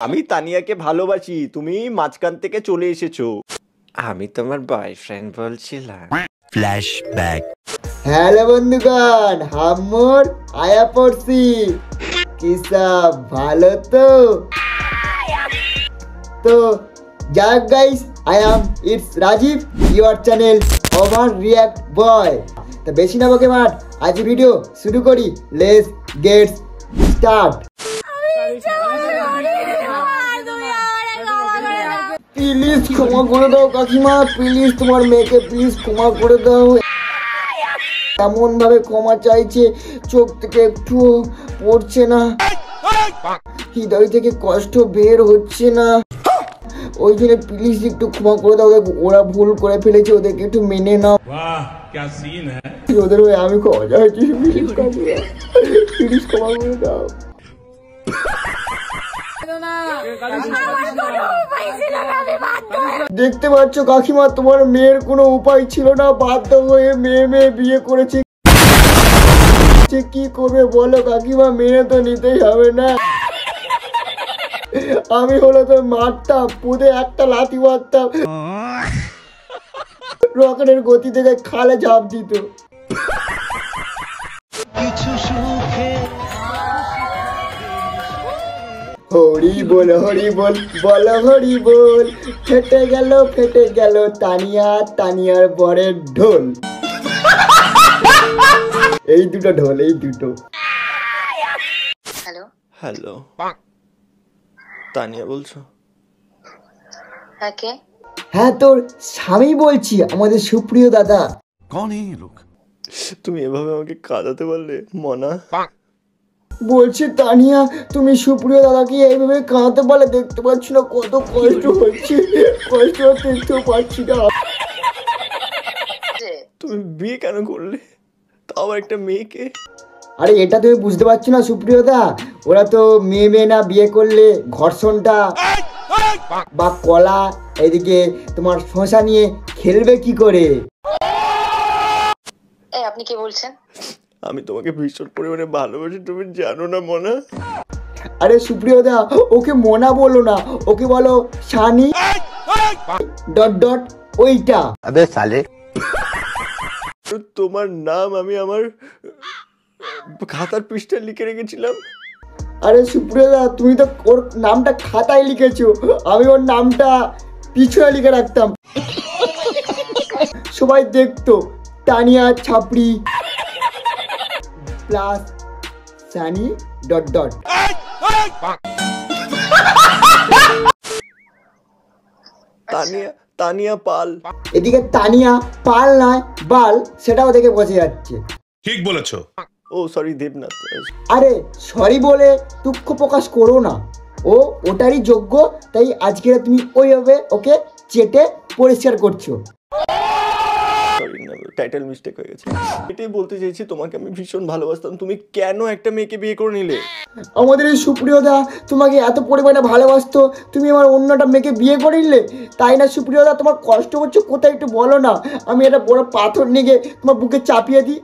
আমি তানিয়াকে ভালোবাসি, তুমি মাঝখান থেকে চলে এসেছো। আমি তোমার বয়ফ্রেন্ড বলছিলাম। ফ্ল্যাশব্যাক। হ্যালো বন্ধুগণ, হাম্মর আয়া পড়ছি। কি সব ভালো তো যাক guys, I am it's Rajib, your channel over react boy. তো বেশি না বকে মাঠ, আজ ভিডিও শুরু করি। Let's get start. প্লিজ ক্ষমা করে দাও কাকিমা, প্লিজ তোমার মেয়েকে প্লিজ ক্ষমা করে দাও। এমন ভাবে ক্ষমা চাইছে, চোখ থেকে একটু পড়ছে না, হৃদয় থেকে কষ্ট বের হচ্ছে না। ওই জন্য প্লিজ একটু ক্ষমা করে দাও। ওরা ভুল করে ফেলেছে, ওদেরকে একটু মেনে নাও। ওদের আমি ক্ষমা চাইছি, প্লিজ ক্ষমা করে দাও। দেখতে পাচ্ছ কাকিমা, তোমার মেয়ের কোনো উপায় ছিল না, বাধ্য হয়ে মেয়ে বিয়ে করেছে। কি করবে বলো কাকিমা, মেয়ে তো নিতেই হবে না। আমি হলো তো মারতাম, পুদে একটা লাথি মারতাম, রকেটের গতি থেকে খালে ঝাঁপ দিত। হরি বল বল হরি বল। ফেটে গেল তানিয়ার বরের ঢোল। এই দুটো ঢোল, এই দুটো। হ্যালো হ্যালো, তানিয়া বলছো? হ্যাঁ, কে? হ্যাঁ, তোর স্বামী বলছি, আমাদের সুপ্রিয় দাদা। कौन है ये लोग? তুমি এভাবে আমাকে কাঁদাতে পারলে মনা? বলছি তানিয়া, তুমি সুপ্রিয় দাদাকে এইভাবে কাঁদতে পারলে? দেখতে পাচ্ছ না কত কষ্ট হচ্ছে, কষ্ট দেখতেও পাচ্ছি না। তুমি বিয়ে কেন করলে, তাও একটা মেয়েকে? আরে এটা তুমি বুঝতে পারছো না সুপ্রিয় দা, ওরা তো মেয়ে না বিয়ে করলে ঘর্ষণটা বা কলা এদিকে তোমার শশা নিয়ে খেলবে কি করে? এই আপনি কি বলছেন? আমি তোমাকে ভীষণ পরিমাণে ভালোবাসি, তুমি জানো না মনা? আরে সুপ্রিয় দা, ওকে মোনা বলো না, ওকে বলো শানি ডট ওইটা। अबे साले, তোমার নাম আমি আমার খাতার পৃষ্ঠায় লিখে রেখেছিলাম। আরে সুপ্রিয় দা, তুমি তো ওর নামটা খাতায় লিখেছো, আমি ওর নামটা পিছনে লিখে রাখতাম, সবাই দেখতো তানিয়া ছাপড়ি প্লাস সানি ডট তানিয়া পাল। এদিকে তানিয়া পাল নয় বাল, সেটাও দেখে বোঝা যাচ্ছে। ঠিক বলেছো। ও সরি, দেবনাথ। আরে সরি বলে দুঃখ প্রকাশ করো না, ও ওটারই যোগ্য, তাই আজকে তুমি ওইভাবে ওকে চেটে পরিষ্কার করছো। সরি না, টাইটেল মিস্টেক হয়ে গেছে। এটাই বলতে চাইছি, তোমাকে আমি ভীষণ ভালোবাসতাম, তুমি কেন একটা মেয়েকে বিয়ে করে নিলে? আমাদের এই সুপ্রিয়দা তোমাকে এত পরিমাণে ভালোবাসতো, তুমি আমার অন্যটা মেয়েকে বিয়ে করে নিলে, তাই না সুপ্রিয়দা? তোমার কষ্ট হচ্ছে কোথায় একটু বলো না, আমি একটা বড় পাথর নিয়ে গিয়ে তোমার বুকে চাপিয়ে দিই।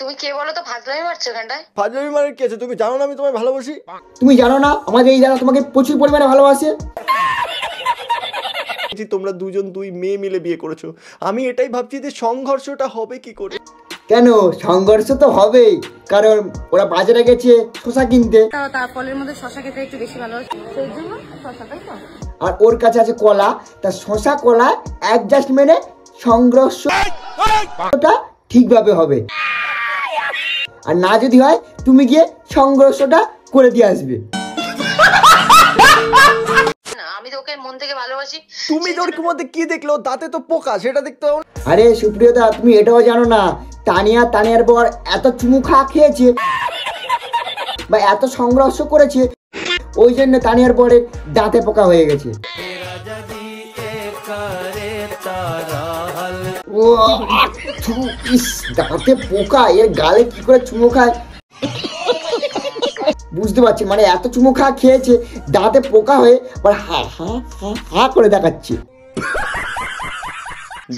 তুমি কে বলো তো? ফাজলামি মারছো এখানটায়? ফাজলামি মানে কি আছে? তুমি জানো না আমি তোমায় ভালোবাসি? তুমি জানো না আমাদের এই জায়গা তোমাকে প্রচুর পরিমাণে ভালোবাসে? তোমরা দুই মেয়ে মিলে বিয়ে করেছো, আমি এটাই ভাবছি যে সংঘর্ষটা হবে কি করে। কেন সংঘর্ষ তো হবেই, কারণ ওরা বাজারে গেছে শশা কিনতে, তার ফলের মধ্যে শশা খেতে একটু বেশি ভালো, সেই জন্য শশা, তাই তো? আর ওর কাছে আছে কলা, তা শশা কলা অ্যাডজাস্টমেন্টে সংঘর্ষটা ঠিকভাবে হবে, আর না যদি হয় তুমি গিয়ে সংঘর্ষটা করে দিয়ে আসবে। আমি তো ওকে মন থেকে ভালোবাসি। তুমি তোর মধ্যে কি দেখলো? দাঁতে তো পোকা, সেটা দেখতে হবে। আরে সুপ্রিয়তা, তুমি এটাও জানো না তানিয়ার পর এত চুমু খেয়েছে বা এত সংঘর্ষ করেছে, ওই জন্য তানিয়ার পরে দাঁতে পোকা হয়ে গেছে। ও দাঁতে পোকা, এর গালে কি করে চুমু খায় বুঝতে পারছি, মানে এত চুমু খেয়েছে দাঁতে পোকা হয়ে আবার হা করে দেখাচ্ছে।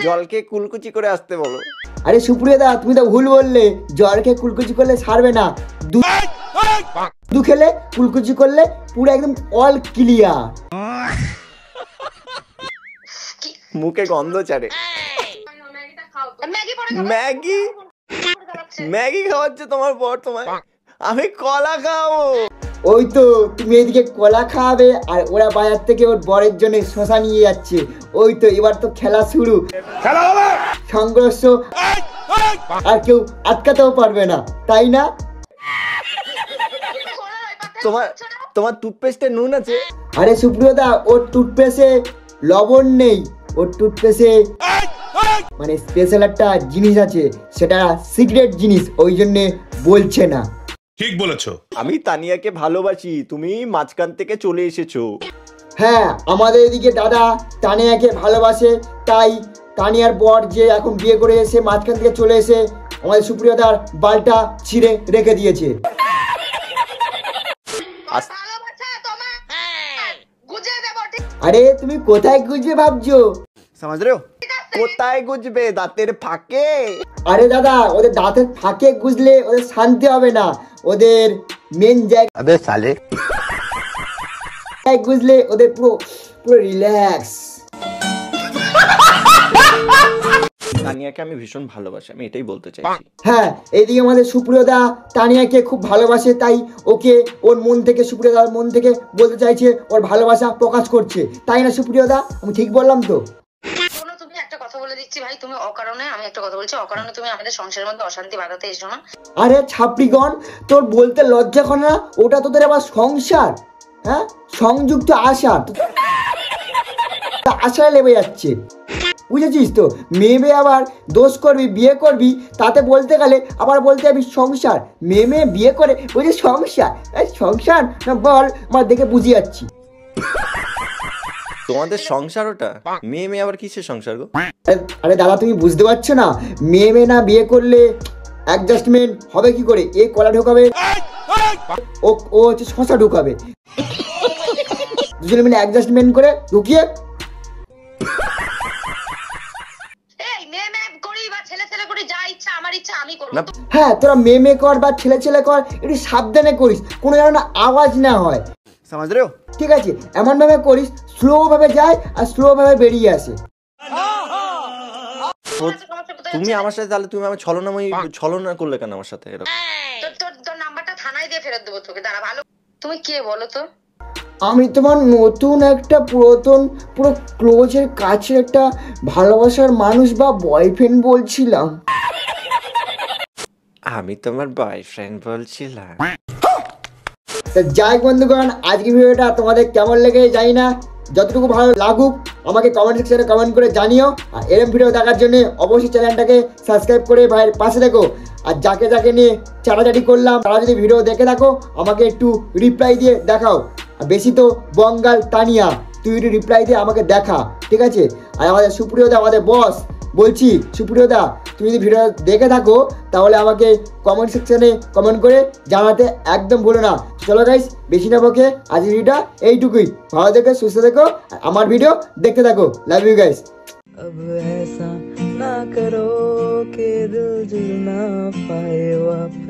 জলকে কুলকুচি করে আসতে বলো। আরে সুপ্রিয়া দা, তুমি তো ভুল বললে, জলকে কুলকুচি করলে সারবে না, দু খেলে কুলকুচি করলে পুরো একদম অল ক্লিয়ার। মুখে গন্ধ ছাড়ে। ম্যাগি পরে ম্যাগি ম্যাগি খাওয়াচ্ছে তোমার বর তোমায়? আমি কলা খাওয়াবো। ওই তো তুমি এদিকে কলা খাওয়াবে আর ওরা বাজার থেকে ওর বরের জন্য শশা নিয়ে যাচ্ছে। ওই তো এবার তো খেলা শুরু, সংঘর্ষ আর কেউ আটকাতেও পারবে না, তাই না? তোমার তোমার টুথপেস্টে নুন আছে? আরে সুপ্রিয়দা, ওর টুথপেস্টে লবণ নেই, ওর টুথপেস্টে মানে স্পেশাল একটা জিনিস আছে, সেটা সিক্রেট জিনিস, ওই জন্যে বলছে না। ঠিক বলেছো। আমি তানিয়াকে ভালোবাসি, তুমি মাঝখান থেকে চলে এসেছো। হ্যাঁ, আমাদের এদিকে দাদা তানিয়াকে ভালোবাসে, তাই তানিয়ার বর যে এখন বিয়ে করে এসে মাঝখান থেকে চলে এসে আমাদের সুপ্রিয়দার বালটা ছিঁড়ে রেখে দিয়েছে। আরে তুমি কোথায় গুজবে ভাবছো? সমাজ রে কোথায় গুজবে? দাঁতের ফাঁকে। আরে দাদা, ওদের দাঁতের ফাঁকে গুজলে ওদের শান্তি হবে না, ওদের মেন জায়গায় अबे साले গুজলে ওদের পুরো পুরো রিল্যাক্স। তানিয়াকে আমি ভীষণ ভালোবাসি, আমি এটাই বলতে চাইছি। হ্যাঁ, এইদিকে আমাদের সুপ্রিয়দা তানিয়াকে খুব ভালোবাসে, তাই ওকে ওর মন থেকে, সুপ্রিয়দার মন থেকে বলতে চাইছে, ওর ভালোবাসা প্রকাশ করছে, তাই না সুপ্রিয়দা? আমি ঠিক বললাম তো? শোনো, তুমি একটা কথা বলে দিচ্ছি ভাই, তুমি অকারণে, আমি একটা কথা বলছি, অকারণে তুমি আমাদের সংসারের মধ্যে অশান্তি বাঁধাতে এসো না। আরে ছাপড়িগণ, তোর বলতে লজ্জা করে না? ওটা তোদের আবার সংসার, হ্যাঁ, সংযুক্ত আশা, আশায় লেবে যাচ্ছে, বুঝেছিস তো? মেয়ে আবার দোষ করবি, বিয়ে করবি, তাতে বলতে গেলে আবার বলতে যাবি সংসার। মেয়ে বিয়ে করে বলছে সংসার, সংসার না বল, আমার দেখে বুঝে যাচ্ছি। তোমাদের সংসার ওটা? মেয়ে আবার কিসের সংসার গো? আরে দাদা, তুমি বুঝতে পারছো না? মেয়ে না বিয়ে করলে অ্যাডজাস্টমেন্ট হবে কি করে? এ কলা ঢোকাবে, ও হচ্ছে শশা ঢুকাবে, দুজনে মিলে অ্যাডজাস্টমেন্ট করে ঢুকিয়ে হ্যাঁ, তোরা মেয়ে কর বা ছেলে কর, একটু সাবধানে করিস, কোনো যেন না আওয়াজ না হয়, সমাজ রে। ঠিক আছে? এমন ভাবে করিস স্লো ভাবে যায় আর স্লো ভাবে বেরিয়ে আসে। তুমি আমার সাথে তাহলে তুমি আমার ছলনা করলে কেন আমার সাথে এরকম? তোর নাম্বারটা থানায় দিয়ে ফেরত দেবো তোকে, দাঁড়া। ভালো, তুমি কে বলো তো? আমি তোমার নতুন একটা পুরাতন পুরো ক্লোজের কাছে একটা ভালোবাসার মানুষ বা বয়ফ্রেন্ড বলছিলাম। আমি তোমার বয়ফ্রেন্ড বলছিলাম। যাই বন্ধুগণ, আজকে ভিডিওটা তোমাদের কেমন লেগে জানি না, যতটুকু ভালো লাগুক আমাকে কমেন্ট সেকশনে কমেন্ট করে জানিও। আর এরকম ভিডিও দেখার জন্য অবশ্যই চ্যানেলটাকে সাবস্ক্রাইব করে ভাইয়ের পাশে দেখো। আর যাকে যাকে নিয়ে চাটাচাটি করলাম, তারা যদি ভিডিও দেখে থাকো আমাকে একটু রিপ্লাই দিয়ে দেখাও। আর বেশি তো বঙ্গাল তানিয়া, তুই একটু রিপ্লাই দিয়ে আমাকে দেখা, ঠিক আছে? আর আমাদের সুপ্রিয়দা, আমাদের বস, বলছি সুপ্রিয়দা, তুমি যদি ভিডিও দেখে থাকো তাহলে আমাকে কমেন্ট সেকশনে কমেন্ট করে জানাতে একদম ভুলো না। চলো গাইস, বেশি না বকে আজকের ভিডিওটা এইটুকুই। ভালো থেকো, সুস্থ থেকো, আমার ভিডিও দেখতে থাকো। Love you guys. अब ऐसा ना करो कि दिल जुड़ ना पाए वापस।